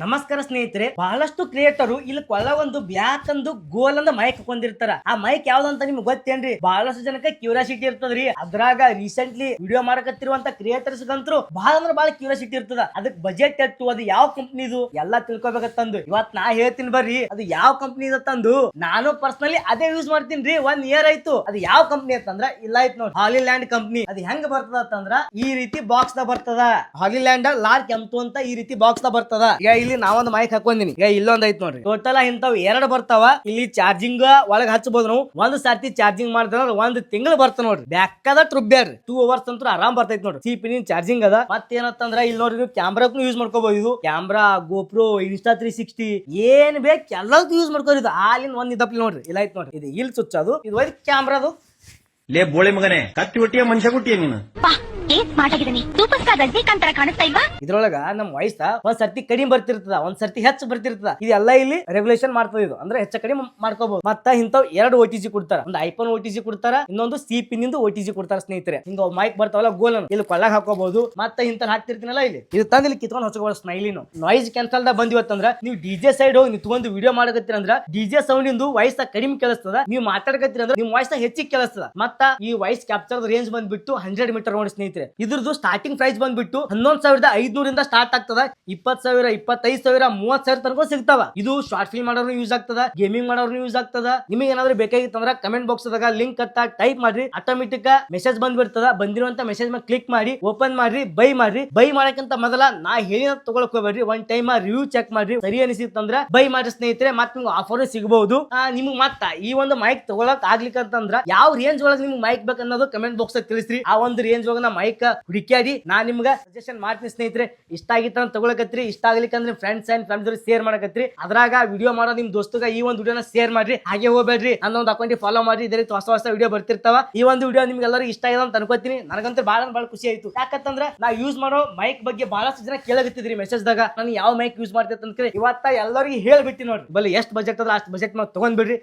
ನಮಸ್ಕಾರ ಸ್ನೇಹಿತರೆ, ಬಹಳಷ್ಟು ಕ್ರಿಯೇಟರು ಇಲ್ಲಿ ಕೊಳ್ಳ ಒಂದು ಬ್ಯಾಕ್ ಅಂದು ಗೋಲ್ ಅಂದ ಮೈಕ್ ಕೊಂಡಿರ್ತಾರ. ಆ ಮೈಕ್ ಯಾವ್ದಂತ ನಿಮ್ಗೆ ಗೊತ್ತೇನ್ರಿ? ಬಹಳಷ್ಟು ಜನಕ್ಕೆ ಕ್ಯೂರಿಯಾಸಿಟಿ ಇರ್ತದ್ರಿ. ಅದ್ರಾಗ ರೀಸೆಂಟ್ಲಿ ವಿಡಿಯೋ ಮಾಡಕತ್ತಿರುವಂತ ಕ್ರಿಯೇಟರ್ಸ್ ಗಂತರು ಬಹಳ ಅಂದ್ರೆ ಬಹಳ ಕ್ಯೂರಿಯಾಸಿಟಿ ಇರ್ತದ. ಅದಕ್ಕೆ ಬಜೆಟ್ ಎಷ್ಟು, ಅದು ಯಾವ ಕಂಪ್ನಿದು ಎಲ್ಲಾ ತಿಳ್ಕೊಬೇಕಂತಂದು ಇವತ್ ನಾ ಹೇಳ್ತೀನಿ ಬರ್ರಿ. ಅದು ಯಾವ ಕಂಪ್ನಿ ತಂದು ನಾನು ಪರ್ಸನಲಿ ಅದೇ ಯೂಸ್ ಮಾಡ್ತೀನಿ. 1 ಇಯರ್ ಆಯ್ತು. ಅದು ಯಾವ ಕಂಪ್ನಿ ಅಂತಂದ್ರ ಇಲ್ಲ ಆಯ್ತು ನೋಡಿ, ಹಾಲಿಲ್ಯಾಂಡ್ ಕಂಪ್ನಿ. ಅದು ಹೆಂಗ್ ಬರ್ತದ ಅಂತಂದ್ರ ಈ ರೀತಿ ಬಾಕ್ಸ್ ದ ಬರ್ತದ. ಹಾಲಿಲ್ಯಾಂಡ್ ಲಾರ್ಕ್ M2 ಅಂತ ಈ ರೀತಿ ಬಾಕ್ಸ್ ದ ಬರ್ತದ. ಈಗ ಇಲ್ಲಿ ನಾವೊಂದು ಮೈಕ್ ಹಾಕೊಂಡಿನಿ. ಈಗ ಇಲ್ಲೊಂದ್ ಐತ್ ನೋಡ್ರಿ. ಟೋಟಲ್ ಇಂತಾವ್ 2 ಬರ್ತಾವ. ಇಲ್ಲಿ ಚಾರ್ಜಿಂಗ್ ಒಳಗ್ ಹಚ್ಚಬಹುದು ನಾವು. ಒಂದ್ ಸರ್ತಿ ಚಾರ್ಜಿಂಗ್ ಮಾಡಿದ್ರ 1 ತಿಂಗಳು ಬರ್ತ ನೋಡ್ರಿ. ಬ್ಯಾಕದ ಟ್ರುಬ್ಬ್ಯಾರ 2 ಅವರ್ಸ್ ಅಂತೂ ಆರಾಮ್ ಬರ್ತೈತಿ ನೋಡ್ರಿ. ಸಿಪಿನ್ ಚಾರ್ಜಿಂಗ್ ಅದ. ಮತ್ತೇನಂತಂದ್ರ ಇಲ್ಲಿ ನೋಡ್ರಿ, ನೀವು ಕ್ಯಾಮ್ರಾಕ್ನು ಯೂಸ್ ಮಾಡ್ಕೋಬಹುದು. ಇದು ಕ್ಯಾಮ್ರಾ, ಗೋಪ್ರೋ, ಇನ್ಸ್ಟಾ 360 ಏನ್ ಬೇಕು ಎಲ್ಲದಕ್ಕೂ ಯೂಸ್ ಮಾಡ್ಕೋಬಹುದು. ಆಲಿನ್ ಒಂದ್ ಇದಪ್ಲಿ ನೋಡ್ರಿ. ಇಲ್ಲ ಐತ್ ನೋಡ್ರಿ. ಇದು ಇಲ್ಲಿ ಸ್ವಿಚ್ ಅದು. ಇದು ಒಯ್ದು ಕ್ಯಾಮ್ರಾದು. ಲೇ ಬೋಳೆ ಮಗನೇ, ಕತ್ತಿ ಹೊಟ್ಟಿಯ ಮನುಷ್ಯ ಕೊಟ್ಟಿಯ ನೀನು. ಸೂಪರ್ ಸ್ಟಾರ್ ರಜನಿಕಾಂತ್ ತರ ಕಾಣಿಸ್ತಾ ಇಲ್ವಾ? ಇದ್ರೊಳಗ ನಮ್ ವಾಯ್ಸ್ ಒಂದ್ ಸರ್ತಿ ಕಡಿಮೆ ಬರ್ತಿರ್ತದ, ಒಂದ್ ಸರ್ತಿ ಹೆಚ್ಚು ಬರ್ತಿರ್ತದ. ಇದೆಲ್ಲ ಇಲ್ಲಿ ರೆಗ್ಯುಲೇಷನ್ ಮಾಡ್ತದ. ಇದು ಅಂದ್ರೆ ಹೆಚ್ಚ ಕಡಿಮೆ ಮಾಡ್ಕೋಬಹುದು. ಮತ್ತ ಇಂಥವ್ 2 OTG ಕೊಡ್ತಾರ. ಒಂದು ಐಫೋನ್ OTG ಕೊಡ್ತಾರ, ಇನ್ನೊಂದು ಸಿಪಿನ್ OTG ಕೊಡ್ತಾರ ಸ್ನೇಹಿತರೆ. ಹಿಂಗ ಮೈಕ್ ಬರ್ತಾವಲ್ಲ ಗೋಲ್ ಇಲ್ಲಿ ಕೊಳ್ಳಾಗ ಹಾಕೋಬಹುದು. ಮತ್ತೆ ಇಂತ ಹಾಕ್ತಿರ್ತೀನಲ್ಲ ಇಲ್ಲಿ ಇದು ತಂದ್ ಇಲ್ಲಿ ಕಿತ್ಕೊಂಡ್ ಹಚ್ಕೋಬಹುದು. ಸ್ಮೈಲಿನು ನಾಯ್ಸ್ ಕ್ಯಾನ್ಸಲ್ ದ ಬಂದಿವತ್ತಂದ್ರ ನೀವು ಡಿಜೆ ಸೈಡ್ ಹೋಗಿ ನಿಂತ್ಕೊಂಡು ವಿಡಿಯೋ ಮಾಡಕತ್ತೀರ ಅಂದ್ರ ಡಿಜೆ ಸೌಂಡ್ ಇಂದು ವಾಯ್ಸ್ ಕಡಿಮೆ ಕೇಳಿಸ್ತದ. ನೀವು ಮಾತಾಡಕತ್ತೀರ ಅಂದ್ರೆ ನಿಮ್ ವಾಯ್ಸ್ ಹೆಚ್ಚಿಗೆ ಕೇಳಿಸ್ತದ. ಮತ್ತ ಈ ವಾಯ್ಸ್ ಕ್ಯಾಪ್ಚರ್ ರೇಂಜ್ ಬಂದ್ಬಿಟ್ಟು 100 ಮೀಟರ್ ನೋಡಿ ಸ್ನೇಹಿತರೆ. ಇದ್ರದ್ದು ಸ್ಟಾರ್ಟಿಂಗ್ ಪ್ರೈಸ್ ಬಂದ್ಬಿಟ್ಟು 11,500 ಸ್ಟಾರ್ಟ್ ಆಗ್ತದ. 20,000, 25,000, 30,000 ತನಕ ಸಿಗ್ತಾವ. ಇದು ಶಾರ್ಟ್ ಫಿಲ್ಮ್ ಮಾಡೋರು ಯೂಸ್ ಆಗ್ತದ, ಗೇಮಿಂಗ್ ಮಾಡೋರು ಯೂಸ್ ಆಗ್ತದ. ನಿಮಗೆ ಏನಾದ್ರು ಬೇಕಾಗಿತ್ತಂದ್ರ ಕಮೆಂಟ್ ಬಾಕ್ಸ್ ದಾಗ ಲಿಂಕ್ ಅಂತ ಟೈಪ್ ಮಾಡ್ರಿ. ಆಟೋಮೆಟಿಕ್ ಮೆಸೇಜ್ ಬಂದ್ಬಿಡ್ತದ. ಬಂದಿರುವಂತ ಮೆಸೇಜ್ ಮೇಲೆ ಕ್ಲಿಕ್ ಮಾಡಿ ಓಪನ್ ಮಾಡ್ರಿ, ಬೈ ಮಾಡ್ರಿ. ಬೈ ಮಾಡಕ್ಕಿಂತ ಮೊದಲ ನಾ ಹೇಳಿದ ತಗೊಳಕ್ ಹೋಗ್ಬೇಡ್ರಿ. ಒನ್ ಟೈಮ್ ರಿವ್ಯೂ ಚೆಕ್ ಮಾಡ್ರಿ. ಸರಿ ಅನಿಸಿತ್ತಂದ್ರ ಬೈ ಮಾಡ್ರಿ ಸ್ನೇಹಿತರೆ. ಮತ್ ನಿಮ್ಗೆ ಆಫರ್ ಸಿಗಬಹುದು. ನಿಮ್ಗೆ ಮತ್ತ ಈ ಒಂದು ಮೈಕ್ ತಗೊಳಕ್ ಆಗ್ಲಿಕ್ಕಂತಂದ್ರ ಯಾವ ರೇಂಜ್ ಒಳಗೆ ನಿಮ್ಗೆ ಮೈಕ್ ಬೇಕನ್ನೋದು ಕಮೆಂಟ್ ಬಾಕ್ಸ್ ತಿಳಿಸ್ರಿ. ಆ ಒಂದು ರೇಂಜ್ ಒಳಗ ನಾ ಮೈಕ್ ಹುಡುಕ್ಯಾಡಿ ನಾ ನಿಮ್ಗೆ ಸಜೆಷನ್ ಮಾಡ್ತೀನಿ ಸ್ನೇಹಿತರೆ. ಇಷ್ಟ ಆಗಿತ್ತ ಅಂತ ತಗೊಳಕತ್ರಿ. ಇಷ್ಟ ಆಗ್ಲಿಕ್ಕಂದ್ರೆ ಫ್ರೆಂಡ್ಸ್ ಅಂಡ್ ಫ್ಯಾಮಿಲಿ ಶೇರ್ ಮಾಡಕತ್ರಿ. ಅದ್ರಾಗ ವಿಡಿಯೋ ಮಾಡೋ ನಿಮ್ ದೋಸ್ತಗ ಈ ಒಂದು ವಿಡಿಯೋನ ಶೇರ್ ಮಾಡ್ರಿ. ಹಾಗೆ ಹೋಗ್ಬೇಡ್ರಿ, ನನ್ನೊಂದು ಅಕೌಂಟ್ ಫಾಲೋ ಮಾಡ್ರಿ. ಇದೇ ರೀತಿ ಹೊಸ ಹೊಸ ವಿಡಿಯೋ ಬರ್ತಿರ್ತಾವ. ಈ ಒಂದು ವಿಡಿಯೋ ನಿಮ್ಗೆಲ್ಲರೂ ಇಷ್ಟ ಆಗಿದೆ ಅಂತ ಅನ್ಕೋತೀನಿ. ನನಗಂತೂ ಬಹಳ ಖುಷಿ ಆಯ್ತು. ಯಾಕಂತಂದ್ರ ನಾ ಯೂಸ್ ಮಾಡೋ ಮೈಕ್ ಬಗ್ಗೆ ಬಹಳಷ್ಟು ಜನ ಕೇಳಕತ್ತಿದ್ರಿ ಮೆಸೇಜ್ ದಾಗ. ನಾನು ಯಾವ ಮೈಕ್ ಯೂಸ್ ಮಾಡ್ತೈತೆ ಅಂತ ಇವತ್ತ ಎಲ್ಲರಿಗೂ ಹೇಳ್ಬಿಟ್ಟಿ ನೋಡ್ರಿ. ಬಲ್ಲಿ ಎಷ್ಟು ಬಜೆಟ್ ಅದ್ರ ಅಷ್ಟು ಬಜೆಟ್ ತಗೊಂಡ್ಬಿಡ್ರಿ.